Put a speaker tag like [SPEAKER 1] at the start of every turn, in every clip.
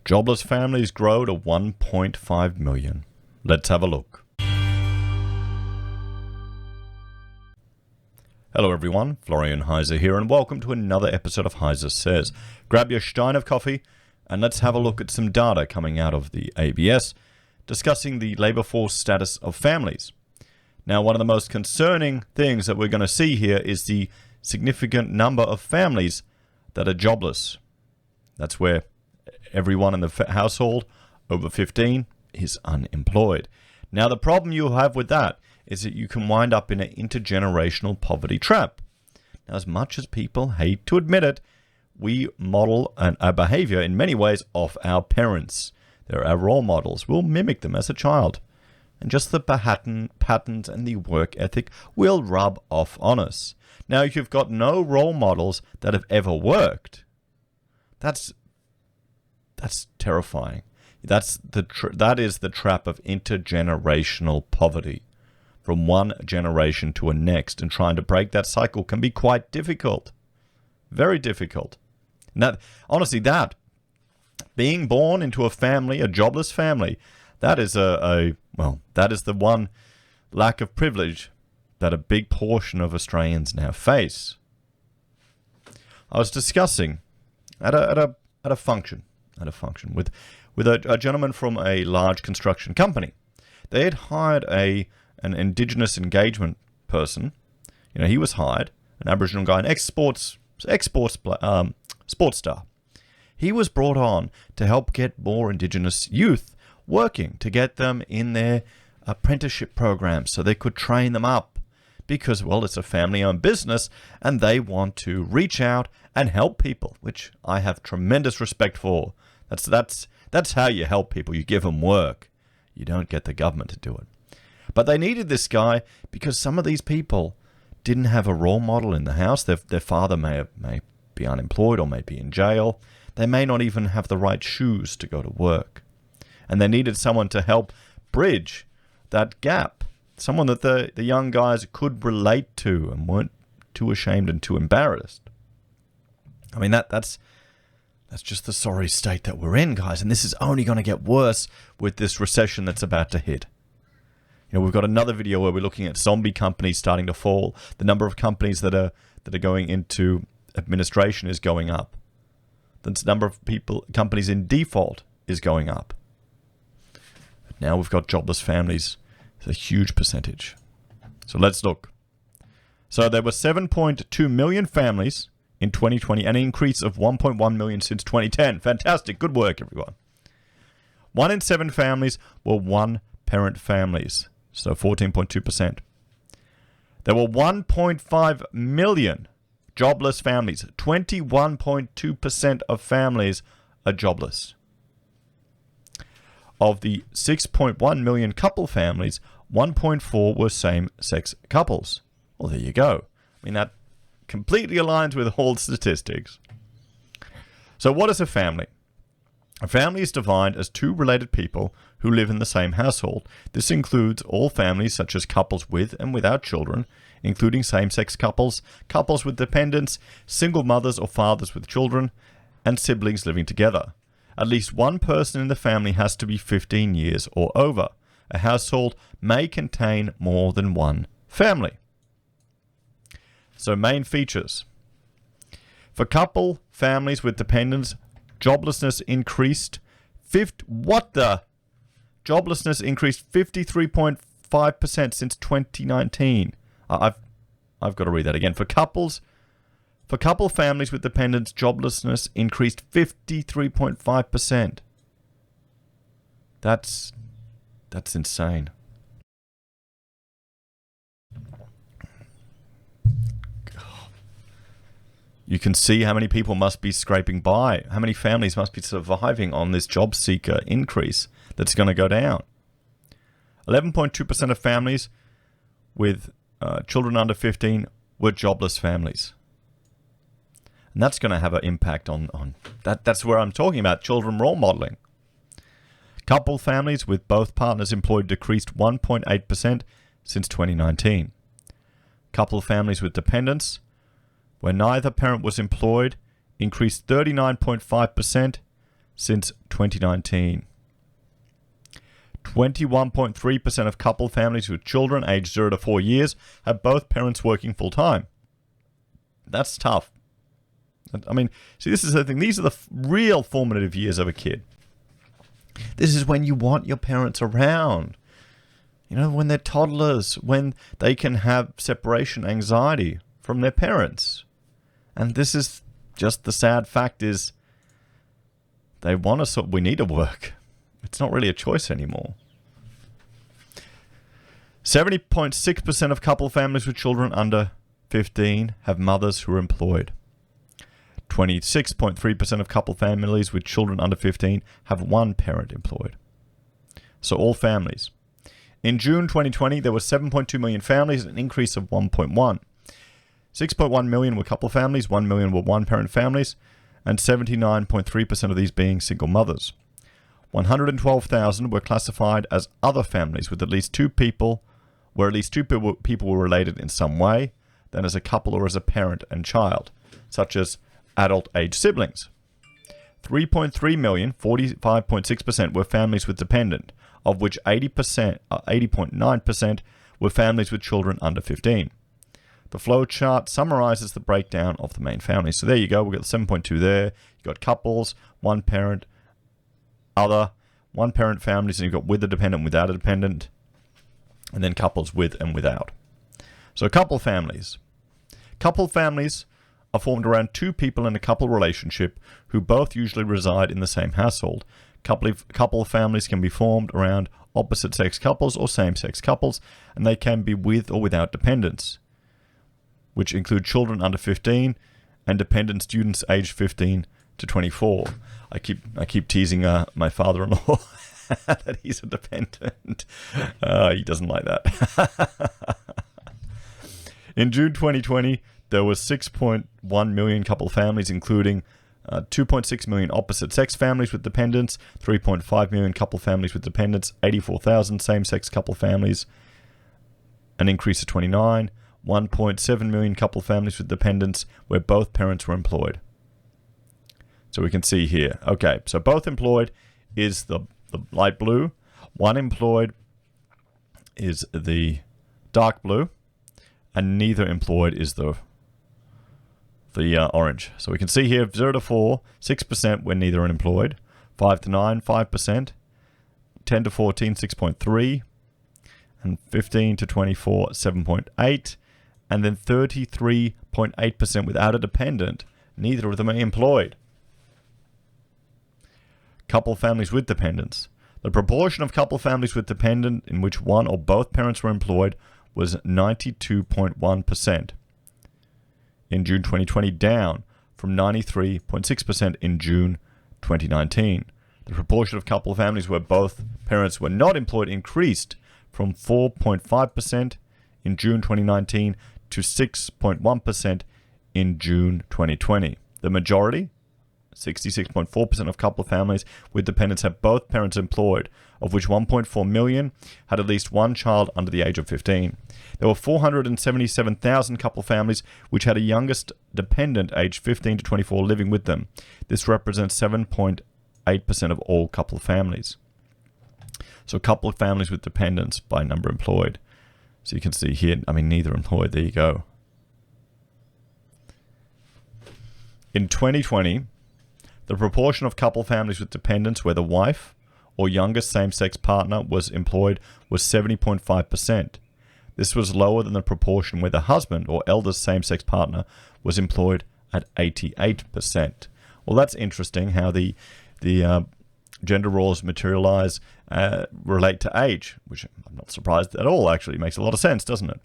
[SPEAKER 1] Jobless families grow to 1.5 million. Let's have a look. Hello everyone, Florian.Heise here, and welcome to another episode of HeiseSays. Grab your stein of coffee and let's have a look at some data coming out of the ABS discussing the labor force status of families. Now, one of the most concerning things that we're going to see here is the significant number of families that are jobless. That's where everyone in the household over 15 is unemployed. Now, the problem you have with that is that you can wind up in an intergenerational poverty trap. Now, as much as people hate to admit it, we model our behavior in many ways off our parents. They're our role models. We'll mimic them as a child. And just the patterns and the work ethic will rub off on us. Now, if you've got no role models that have ever worked, that's terrifying. That is the trap of intergenerational poverty. From one generation to a next, and trying to break that cycle can be quite difficult. Very difficult. Now, honestly, being born into a family, a jobless family, that is that is the one lack of privilege that a big portion of Australians now face. I was discussing at a function with a gentleman from a large construction company. They had hired an Indigenous engagement person. You know, he was hired, an Aboriginal guy, an sports star. He was brought on to help get more Indigenous youth working, to get them in their apprenticeship programs so they could train them up. Because, well, it's a family-owned business and they want to reach out and help people, which I have tremendous respect for. That's how you help people. You give them work. You don't get the government to do it. But they needed this guy because some of these people didn't have a role model in the house. Their father may be unemployed or may be in jail. They may not even have the right shoes to go to work. And they needed someone to help bridge that gap. Someone that the young guys could relate to and weren't too ashamed and too embarrassed. I mean, that's just the sorry state that we're in, guys. And this is only going to get worse with this recession that's about to hit. You know, we've got another video where we're looking at zombie companies starting to fall. The number of companies that are going into administration is going up. The number of companies in default is going up. But now we've got jobless families. It's a huge percentage. So let's look. So there were 7.2 million families in 2020, an increase of 1.1 million since 2010. Fantastic. Good work, everyone. 1 in 7 families were one-parent families. So 14.2%. There were 1.5 million jobless families. 21.2% of families are jobless. Of the 6.1 million couple families, 1.4 were same-sex couples. Well, there you go. I mean, that completely aligns with all statistics. So what is a family? A family is defined as two related people who live in the same household. This includes all families such as couples with and without children, including same-sex couples, couples with dependents, single mothers or fathers with children, and siblings living together. At least one person in the family has to be 15 years or over. A household may contain more than one family. So main features. For couple families with dependents, joblessness increased 53.5% since 2019. I've got to read that again. For couple families with dependents, joblessness increased 53.5%. That's insane. You can see how many people must be scraping by, how many families must be surviving on this job seeker increase that's going to go down. 11.2% of families with children under 15 were jobless families. And that's going to have an impact on that. That's where I'm talking about children role modeling. Couple families with both partners employed decreased 1.8% since 2019. Couple families with dependents, where neither parent was employed, increased 39.5% since 2019. 21.3% of couple families with children aged 0 to 4 years have both parents working full-time. That's tough. I mean, see, this is the thing. These are the real formative years of a kid. This is when you want your parents around. You know, when they're toddlers, when they can have separation anxiety from their parents. And this is just the sad fact is they want us, we need to work. It's not really a choice anymore. 70.6% of couple families with children under 15 have mothers who are employed. 26.3% of couple families with children under 15 have one parent employed. So all families. In June 2020, there were 7.2 million families, an increase of 1.1. 6.1 million were couple families, 1 million were one-parent families, and 79.3% of these being single mothers. 112,000 were classified as other families with at least two people, where at least two people were related in some way, then as a couple or as a parent and child, such as adult-age siblings. 3.3 million, 45.6%, were families with dependent, of which 80.9% were families with children under 15. The flow chart summarizes the breakdown of the main families. So there you go. We've got the 7.2 there. You've got couples, one parent, other, one parent families, and you've got with a dependent, without a dependent, and then couples with and without. So couple families. Couple families are formed around two people in a couple relationship who both usually reside in the same household. Couple families can be formed around opposite-sex couples or same-sex couples, and they can be with or without dependents, which include children under 15 and dependent students aged 15 to 24. I keep teasing my father-in-law that he's a dependent. He doesn't like that. In June 2020, there was 6.1 million couple families, including 2.6 million opposite-sex families with dependents, 3.5 million couple families with dependents, 84,000 same-sex couple families, an increase of 29, 1.7 million couple families with dependents where both parents were employed. So we can see here. Okay, so both employed is the light blue. One employed is the dark blue. And neither employed is the orange. So we can see here 0 to 4, 6% when neither are employed. 5 to 9, 5%. 10 to 14, 6.3. And 15 to 24, 7.8. And then 33.8% without a dependent. Neither of them are employed. Couple families with dependents. The proportion of couple families with dependent in which one or both parents were employed was 92.1% in June 2020, down from 93.6% in June 2019. The proportion of couple families where both parents were not employed increased from 4.5% in June 2019 to 6.1% in June 2020. The majority, 66.4% of couple families with dependents have both parents employed, of which 1.4 million had at least one child under the age of 15. There were 477,000 couple families which had a youngest dependent aged 15 to 24 living with them. This represents 7.8% of all couple families. So couple families with dependents by number employed. So you can see here, neither employed. There you go. In 2020, the proportion of couple families with dependents where the wife or youngest same-sex partner was employed was 70.5%. This was lower than the proportion where the husband or eldest same-sex partner was employed at 88%. Well, that's interesting how the gender roles materialize, relate to age, which I'm not surprised at all, actually. It makes a lot of sense, doesn't it?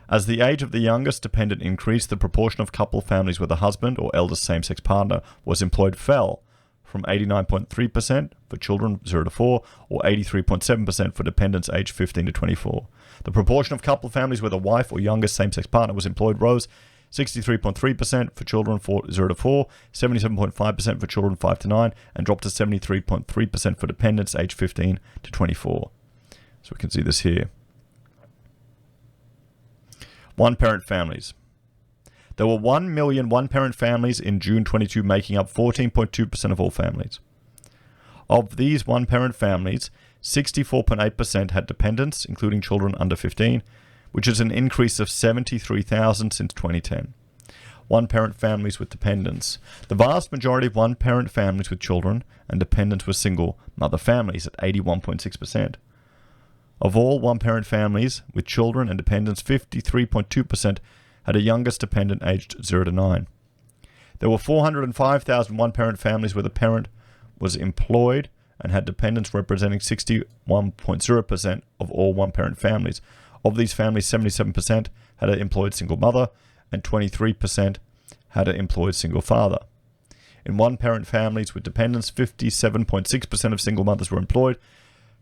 [SPEAKER 1] As the age of the youngest dependent increased, the proportion of couple families where the husband or eldest same-sex partner was employed fell from 89.3% for children 0 to 4 or 83.7% for dependents aged 15 to 24. The proportion of couple families where the wife or youngest same-sex partner was employed rose 63.3% for children 0 to 4, 77.5% for children 5 to 9, and dropped to 73.3% for dependents aged 15 to 24. So we can see this here. One-parent families. There were 1 million one-parent families in June 22, making up 14.2% of all families. Of these one-parent families, 64.8% had dependents, including children under 15, which is an increase of 73,000 since 2010. One-parent families with dependents. The vast majority of one-parent families with children and dependents were single mother families at 81.6%. Of all one-parent families with children and dependents, 53.2% had a youngest dependent aged 0 to 9. There were 405,000 one-parent families where the parent was employed and had dependents, representing 61.0% of all one-parent families. Of these families, 77% had an employed single mother and 23% had an employed single father. In one-parent families with dependents, 57.6% of single mothers were employed,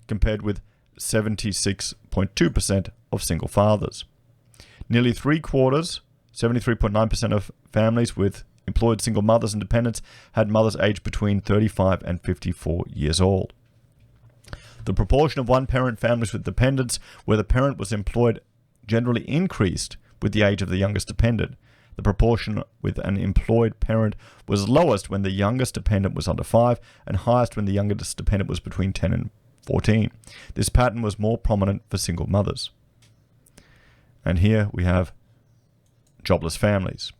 [SPEAKER 1] compared with 76.2% of single fathers. Nearly three-quarters, 73.9% of families with employed single mothers and dependents had mothers aged between 35 and 54 years old. The proportion of one-parent families with dependents where the parent was employed generally increased with the age of the youngest dependent. The proportion with an employed parent was lowest when the youngest dependent was under 5 and highest when the youngest dependent was between 10 and 14. This pattern was more prominent for single mothers. And here we have jobless families.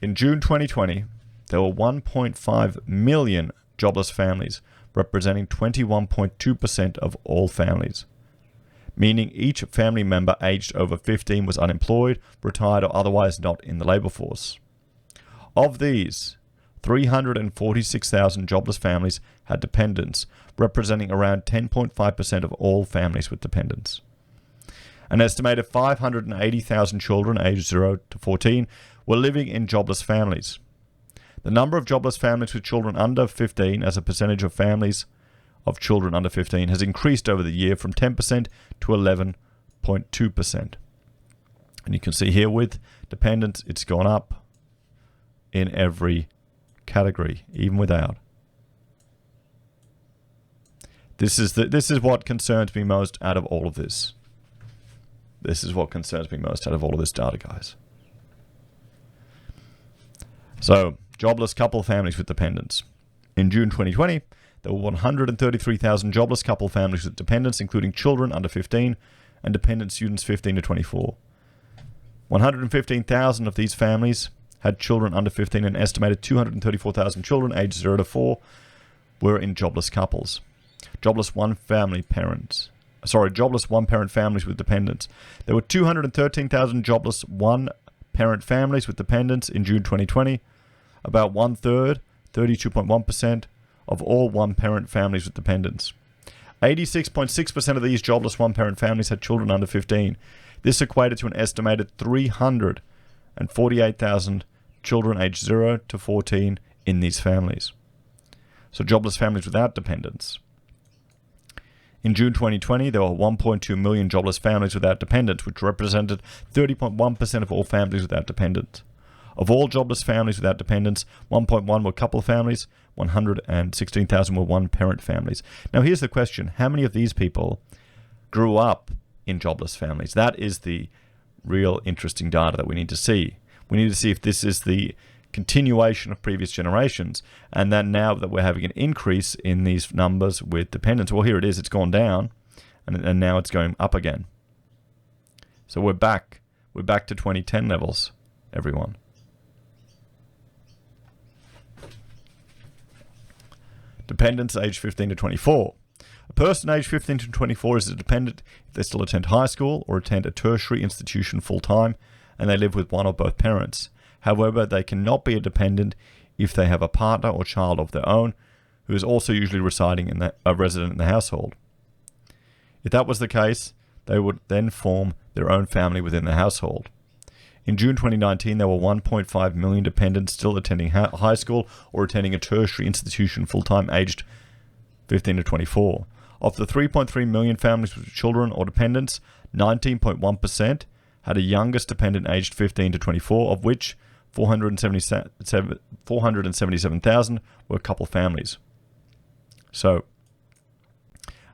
[SPEAKER 1] In June 2020, there were 1.5 million jobless families, representing 21.2% of all families, meaning each family member aged over 15 was unemployed, retired, or otherwise not in the labor force. Of these, 346,000 jobless families had dependents, representing around 10.5% of all families with dependents. An estimated 580,000 children aged 0 to 14 were living in jobless families. The number of jobless families with children under 15 as a percentage of families of children under 15 has increased over the year from 10% to 11.2%. And you can see here with dependents, it's gone up in every category, even without. This is what concerns me most out of all of this. This is what concerns me most out of all of this data, guys. So, jobless couple families with dependents. In June 2020, there were 133,000 jobless couple families with dependents, including children under 15 and dependent students 15 to 24. 115,000 of these families had children under 15, and an estimated 234,000 children aged 0 to 4 were in jobless couples. Jobless one-parent families with dependents. There were 213,000 jobless one-parent families with dependents in June 2020. About one-third, 32.1%, of all one-parent families with dependents. 86.6% of these jobless one-parent families had children under 15. This equated to an estimated 348,000 children aged 0 to 14 in these families. So jobless families without dependents. In June 2020, there were 1.2 million jobless families without dependents, which represented 30.1% of all families without dependents. Of all jobless families without dependents, 1.1 were couple families, 116,000 were one-parent families. Now here's the question. How many of these people grew up in jobless families? That is the real interesting data that we need to see. We need to see if this is the continuation of previous generations, and that now that we're having an increase in these numbers with dependents, well, here it is, it's gone down, and now it's going up again. So we're back to 2010 levels, everyone. Dependents aged 15 to 24. A person aged 15 to 24 is a dependent if they still attend high school or attend a tertiary institution full-time and they live with one or both parents. However, they cannot be a dependent if they have a partner or child of their own who is also usually residing in a resident in the household. If that was the case, they would then form their own family within the household. In June 2019, there were 1.5 million dependents still attending high school or attending a tertiary institution full-time aged 15 to 24. Of the 3.3 million families with children or dependents, 19.1% had a youngest dependent aged 15 to 24, of which 477,000 were couple families. So,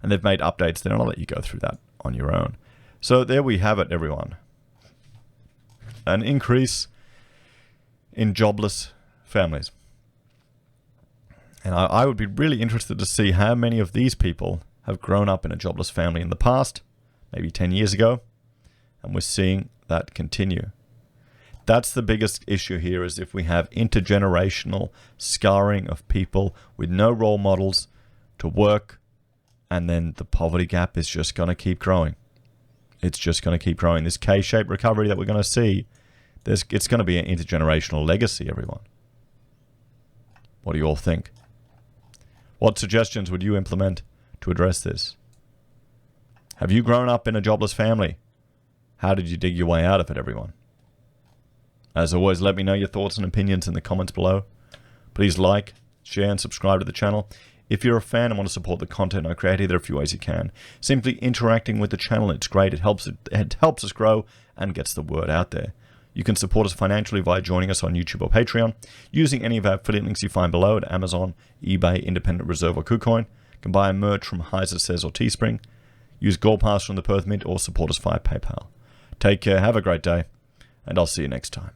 [SPEAKER 1] and they've made updates there, and I'll let you go through that on your own. So there we have it, everyone. An increase in jobless families. And I would be really interested to see how many of these people have grown up in a jobless family in the past, maybe 10 years ago, and we're seeing that continue. That's the biggest issue here, is if we have intergenerational scarring of people with no role models to work, and then the poverty gap is just going to keep growing. It's just going to keep growing. This K-shaped recovery that we're going to see, it's going to be an intergenerational legacy, everyone. What do you all think? What suggestions would you implement to address this? Have you grown up in a jobless family? How did you dig your way out of it, everyone? As always, let me know your thoughts and opinions in the comments below. Please like, share, and subscribe to the channel. If you're a fan and want to support the content I create, there are a few ways you can. Simply interacting with the channel, it's great. It helps us grow and gets the word out there. You can support us financially by joining us on YouTube or Patreon, using any of our affiliate links you find below at Amazon, eBay, Independent Reserve, or Kucoin. You can buy merch from HeiseSays or Teespring, use Gold Pass from the Perth Mint, or support us via PayPal. Take care, have a great day, and I'll see you next time.